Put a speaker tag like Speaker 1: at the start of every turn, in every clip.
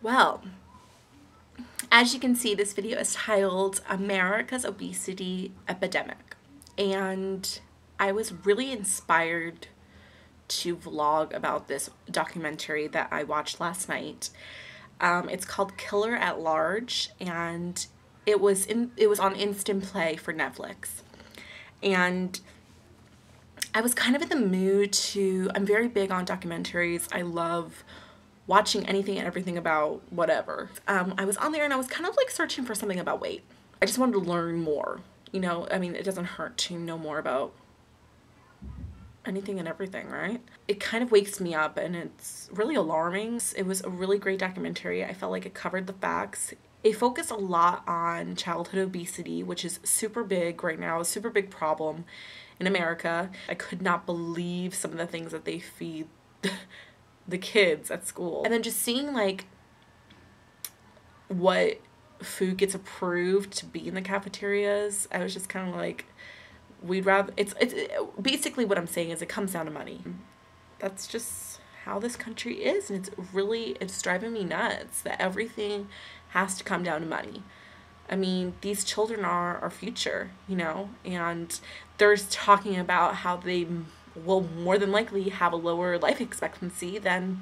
Speaker 1: Well, as you can see, this video is titled America's Obesity Epidemic. And I was really inspired to vlog about this documentary that I watched last night. It's called Killer at Large, and it was on Instant Play for Netflix. And I was kind of in the mood I'm very big on documentaries. I love watching anything and everything about whatever. I was on there and I was kind of like searching for something about weight. I just wanted to learn more, you know. I mean, it doesn't hurt to know more about anything and everything, right? It kind of wakes me up and it's really alarming. It was a really great documentary. I felt like it covered the facts. It focused a lot on childhood obesity, which is super big right now, a super big problem in America. I could not believe some of the things that they feed the kids at school. And then just seeing like what food gets approved to be in the cafeterias, I was just kind of like, we'd rather, it's basically what I'm saying is it comes down to money. That's just how this country is, and it's driving me nuts that everything has to come down to money. I mean, these children are our future, you know, and they're talking about how they will more than likely have a lower life expectancy than,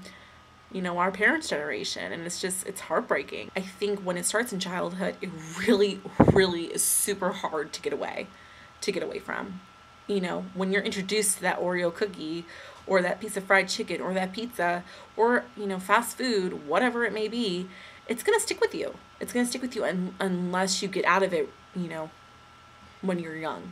Speaker 1: you know, our parents' generation. And it's heartbreaking. I think when it starts in childhood, it really, really is super hard to get away from. You know, when you're introduced to that Oreo cookie or that piece of fried chicken or that pizza or, you know, fast food, whatever it may be, it's going to stick with you. It's going to stick with you unless you get out of it, you know, when you're young.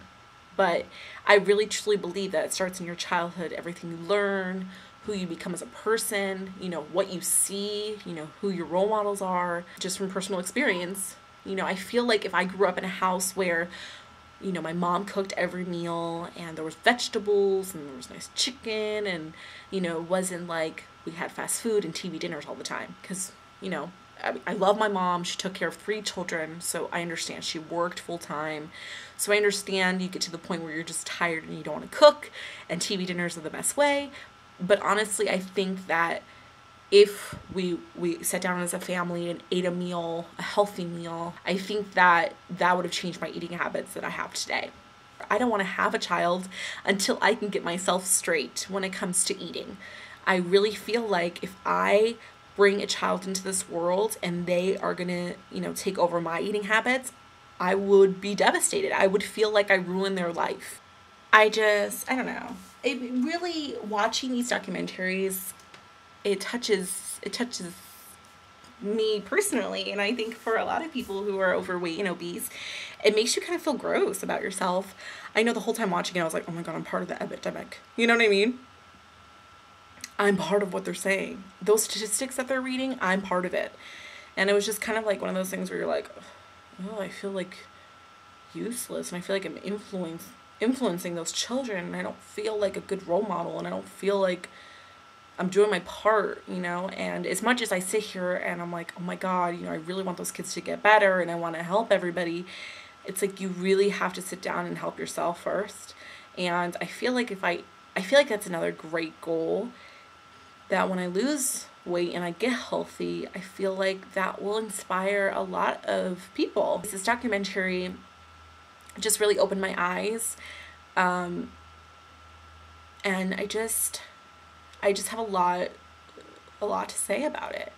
Speaker 1: But I really truly believe that it starts in your childhood. Everything you learn, who you become as a person, you know, what you see, you know, who your role models are, just from personal experience. You know, I feel like if I grew up in a house where, you know, my mom cooked every meal and there was vegetables and there was nice chicken and, you know, it wasn't like we had fast food and TV dinners all the time. Because, you know, I love my mom. She took care of 3 children, so I understand. She worked full time. So I understand you get to the point where you're just tired and you don't want to cook, and TV dinners are the best way. But honestly, I think that if we sat down as a family and ate a meal, a healthy meal, I think that would have changed my eating habits that I have today. I don't want to have a child until I can get myself straight when it comes to eating. I really feel like if I bring a child into this world and they are gonna, you know, take over my eating habits, I would be devastated. I would feel like I ruined their life. I don't know. It really, watching these documentaries, it touches me personally, and I think for a lot of people who are overweight and obese, it makes you kind of feel gross about yourself. I know the whole time watching it, I was like, oh my God, I'm part of the epidemic. You know what I mean? I'm part of what they're saying. Those statistics that they're reading, I'm part of it. And it was just kind of like one of those things where you're like, oh, I feel like useless, and I feel like I'm influencing those children, and I don't feel like a good role model, and I don't feel like I'm doing my part, you know. And as much as I sit here and I'm like, oh my God, you know, I really want those kids to get better and I want to help everybody, it's like you really have to sit down and help yourself first. And I feel like that's another great goal, that when I lose weight and I get healthy, I feel like that will inspire a lot of people. This documentary just really opened my eyes, and I just have a lot to say about it.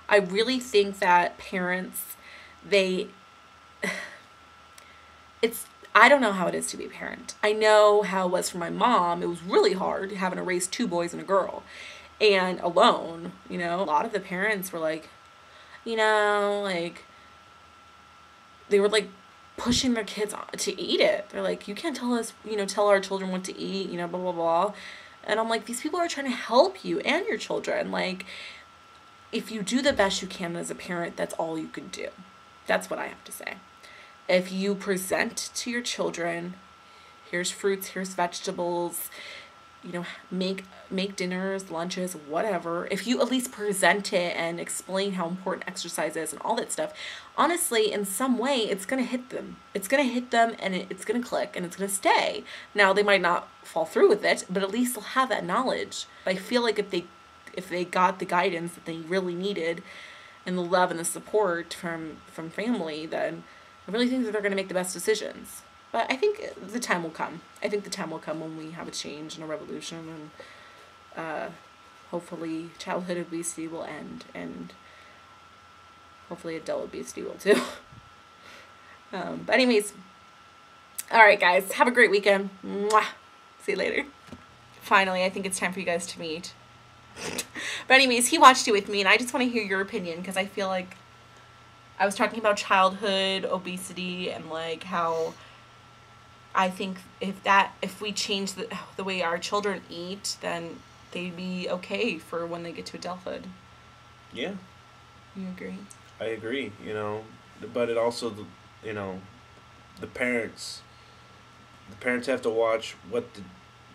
Speaker 1: I really think that parents, I don't know how it is to be a parent. I know how it was for my mom. It was really hard having to raise 2 boys and a girl, and alone, you know. A lot of the parents were like, you know, like, they were like pushing their kids to eat it. They're like, you can't tell us, you know, tell our children what to eat, you know, blah, blah, blah. And I'm like, these people are trying to help you and your children. Like, if you do the best you can as a parent, that's all you can do. That's what I have to say. If you present to your children, here's fruits, here's vegetables, you know, make dinners, lunches, whatever. If you at least present it and explain how important exercise is and all that stuff, honestly, in some way, it's going to hit them. It's going to hit them, and it's going to click, and it's going to stay. Now, they might not fall through with it, but at least they'll have that knowledge. I feel like if if they got the guidance that they really needed and the love and the support from family, then I really think that they're going to make the best decisions. But I think the time will come. I think the time will come when we have a change and a revolution, and hopefully childhood obesity will end, and hopefully adult obesity will too. But anyways, all right, guys, have a great weekend. Mwah. See you later. Finally, I think it's time for you guys to meet. But anyways, he watched it with me, and I just want to hear your opinion, because I feel like I was talking about childhood obesity and like how I think if we change the way our children eat, then they'd be okay for when they get to adulthood.
Speaker 2: Yeah.
Speaker 1: You agree?
Speaker 2: I agree, but it also, the parents have to watch what the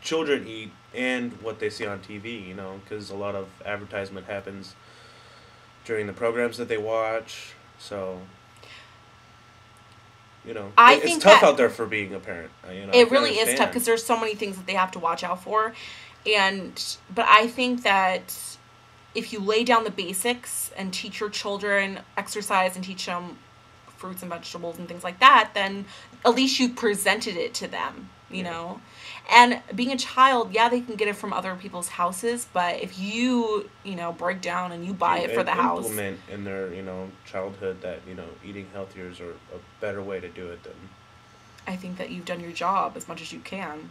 Speaker 2: children eat and what they see on TV, because a lot of advertisement happens during the programs that they watch. So, it's tough out there for being a parent.
Speaker 1: It really is tough because there's so many things that they have to watch out for. But I think that if you lay down the basics and teach your children exercise and teach them fruits and vegetables and things like that, then at least you presented it to them, you know. And being a child, yeah, they can get it from other people's houses, but if you, break down and you buy it for the house.
Speaker 2: Implement in their, childhood that, eating healthier is a better way to do it than.
Speaker 1: I think that you've done your job as much as you can.